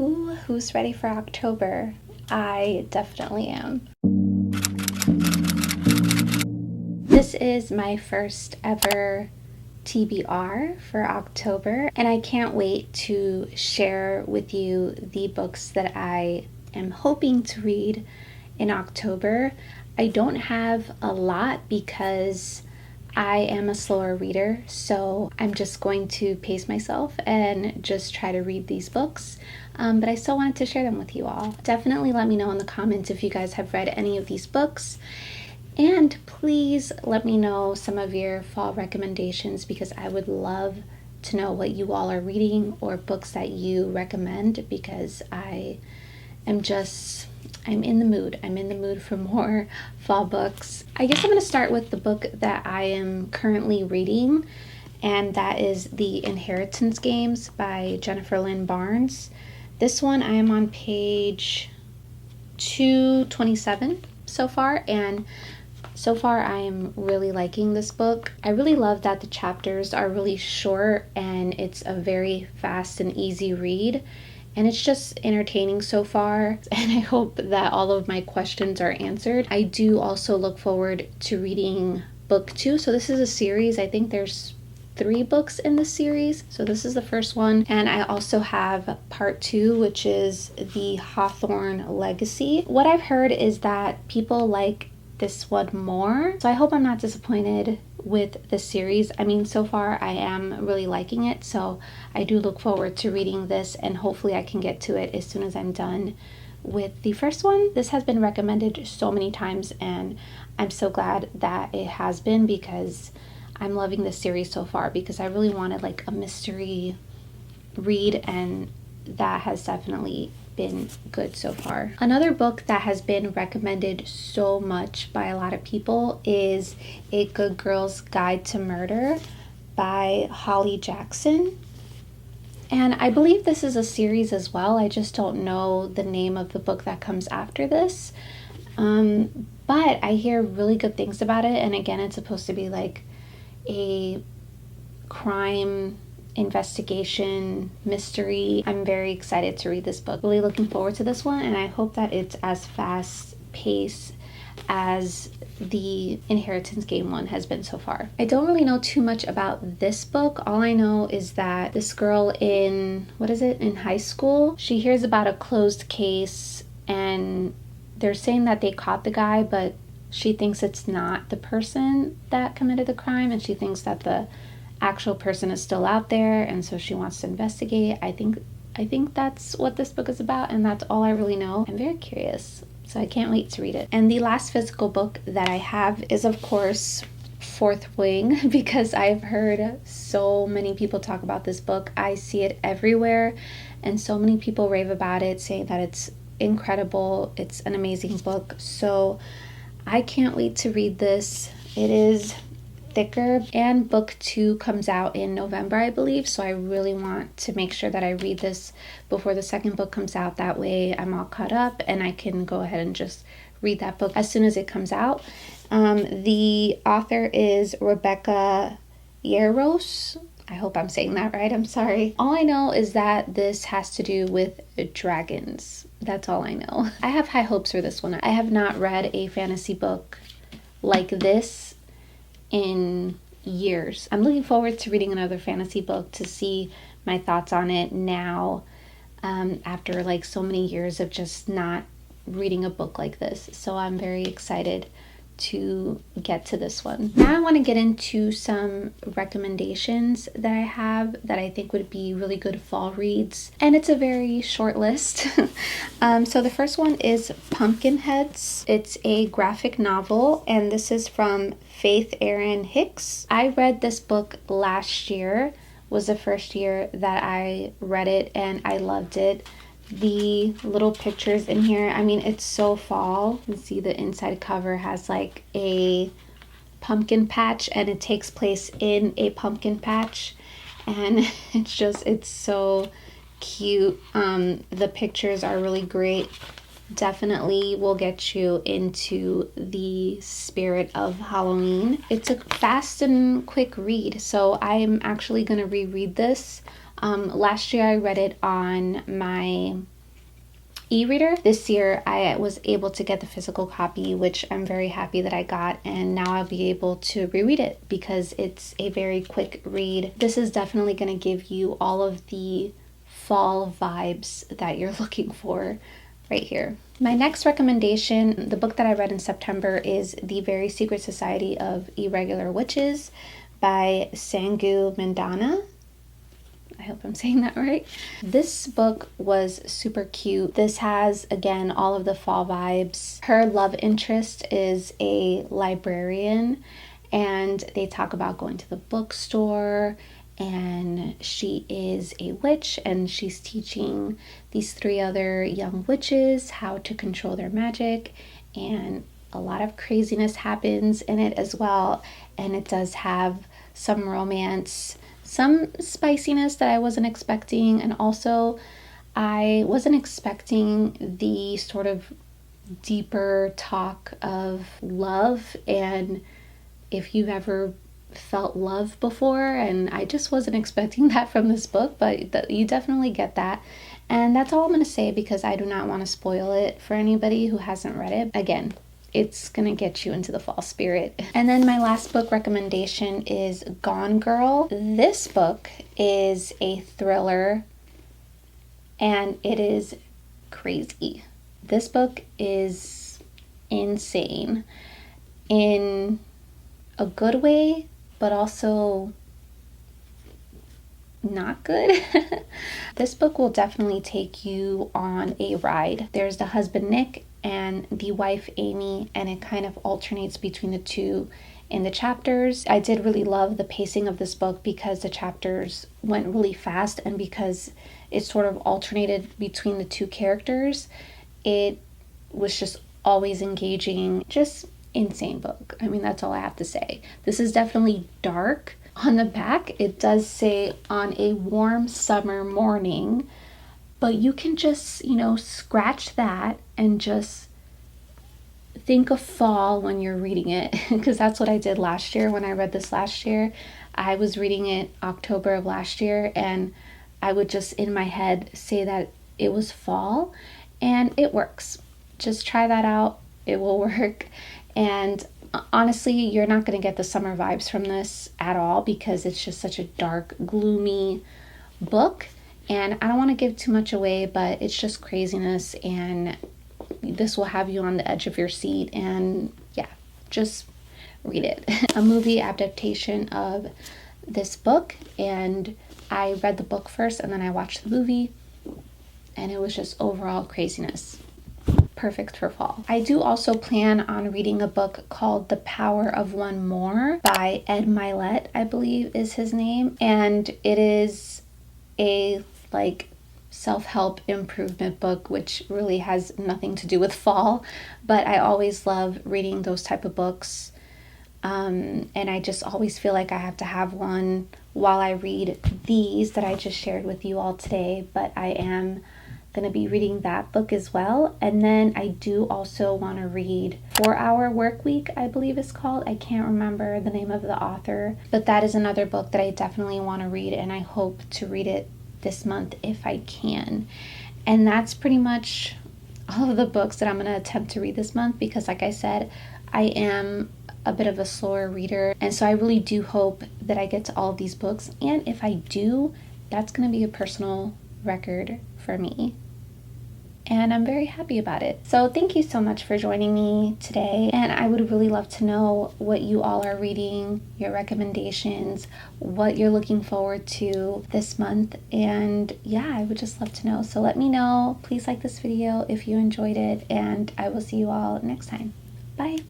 Ooh, who's ready for October? I definitely am. This is my first ever TBR for October, and I can't wait to share with you the books that I am hoping to read in October. I don't have a lot because I am a slower reader, so I'm just going to pace myself and just try to read these books. But I still wanted to share them with you all. Definitely let me know in the comments if you guys have read any of these books. And please let me know some of your fall recommendations because I would love to know what you all are reading or books that you recommend because I'm in the mood. I'm in the mood for more fall books. I guess I'm going to start with the book that I am currently reading, and that is The Inheritance Games by Jennifer Lynn Barnes. This one I am on page 227 so far, and so far I am really liking this book. I really love that the chapters are really short and it's a very fast and easy read. And it's just entertaining so far, and I hope that all of my questions are answered. I do also look forward to reading book 2. So this is a series. I think there's 3 books in the series. So this is the first one. And I also have part 2, which is the Hawthorne Legacy. What I've heard is that people like this one more. So I hope I'm not disappointed with the series. I mean, so far I am really liking it, so I do look forward to reading this, and hopefully I can get to it as soon as I'm done with the first one. This has been recommended so many times, and I'm so glad that it has been because I'm loving this series so far because I really wanted like a mystery read, and that has definitely been good so far. Another book that has been recommended so much by a lot of people is A Good Girl's Guide to Murder by Holly Jackson. And I believe this is a series as well. I just don't know the name of the book that comes after this. But I hear really good things about it. And again, it's supposed to be like a crime investigation mystery. I'm very excited to read this book. Really looking forward to this one, and I hope that it's as fast paced as the Inheritance Game one has been so far. I don't really know too much about this book. All I know is that this girl in high school, she hears about a closed case and they're saying that they caught the guy, but she thinks it's not the person that committed the crime, and she thinks that the actual person is still out there, and so she wants to investigate. I think that's what this book is about, and that's all I really know. I'm very curious, so I can't wait to read it. And the last physical book that I have is, of course, Fourth Wing, because I've heard so many people talk about this book. I see it everywhere, and so many people rave about it, saying that it's incredible, it's an amazing book. So I can't wait to read this. It is thicker, and book 2 comes out in November, I believe, so I really want to make sure that I read this before the second book comes out. That way I'm all caught up and I can go ahead and just read that book as soon as it comes out. The author is Rebecca Yarros. I hope I'm saying that right. I'm sorry. All I know is that this has to do with dragons. That's all I know. I have high hopes for this one. I have not read a fantasy book like this in years. I'm looking forward to reading another fantasy book to see my thoughts on it now, after like so many years of just not reading a book like this. So I'm very excited to get to this one. Now I want to get into some recommendations that I have that I think would be really good fall reads, and it's a very short list. So the first one is Pumpkinheads. It's a graphic novel, and this is from Faith Erin Hicks. I read this book last year, was the first year that I read it, and I loved it. The little pictures in here, I mean, it's so fall. You can see the inside cover has like a pumpkin patch, and it takes place in a pumpkin patch, and it's so cute. The pictures are really great. Definitely will get you into the spirit of Halloween. It's a fast and quick read, so I'm actually going to reread this Last year I read it on my e-reader. This year I was able to get the physical copy, which I'm very happy that I got, and now I'll be able to reread it because it's a very quick read. This is definitely going to give you all of the fall vibes that you're looking for right here. My next recommendation, the book that I read in September, is The Very Secret Society of Irregular Witches by Sangu Mandana. I hope I'm saying that right. This book was super cute. This has, again, all of the fall vibes. Her love interest is a librarian, and they talk about going to the bookstore, and she is a witch, and she's teaching these 3 other young witches how to control their magic, and a lot of craziness happens in it as well, and it does have some romance, some spiciness that I wasn't expecting, and also I wasn't expecting the sort of deeper talk of love, and if you've ever felt love before, and I just wasn't expecting that from this book, but you definitely get that. And that's all I'm going to say because I do not want to spoil it for anybody who hasn't read it. Again, it's gonna get you into the fall spirit. And then my last book recommendation is Gone Girl. This book is a thriller and it is crazy. This book is insane in a good way, but also not good. This book will definitely take you on a ride. There's the husband Nick and the wife Amy, and it kind of alternates between the two in the chapters. I did really love the pacing of this book because the chapters went really fast, and because it sort of alternated between the two characters, it was just always engaging. Just insane book. I mean, that's all I have to say. This is definitely dark. On the back it does say on a warm summer morning, but you can just, scratch that and just think of fall when you're reading it, because that's what I did last year when I read this last year. I was reading it October of last year, and I would just in my head say that it was fall, and it works. Just try that out. It will work. And honestly, you're not going to get the summer vibes from this at all because it's just such a dark, gloomy book. And I don't want to give too much away, but it's just craziness, and this will have you on the edge of your seat. And yeah, just read it. A movie adaptation of this book, and I read the book first and then I watched the movie, and it was just overall craziness. Perfect for fall. I do also plan on reading a book called The Power of One More by Ed Milet, I believe is his name, and it is a self-help improvement book, which really has nothing to do with fall, but I always love reading those type of books, and I just always feel like I have to have one while I read these that I just shared with you all today. But I am going to be reading that book as well. And then I do also want to read 4-Hour Workweek, I believe it's called. I can't remember the name of the author, but that is another book that I definitely want to read, and I hope to read it this month if I can. And that's pretty much all of the books that I'm going to attempt to read this month, because like I said, I am a bit of a slower reader, and so I really do hope that I get to all of these books, and if I do, that's going to be a personal record for me, and I'm very happy about it. So thank you so much for joining me today, and I would really love to know what you all are reading, your recommendations, what you're looking forward to this month, and yeah, I would just love to know. So let me know. Please like this video if you enjoyed it, and I will see you all next time. Bye.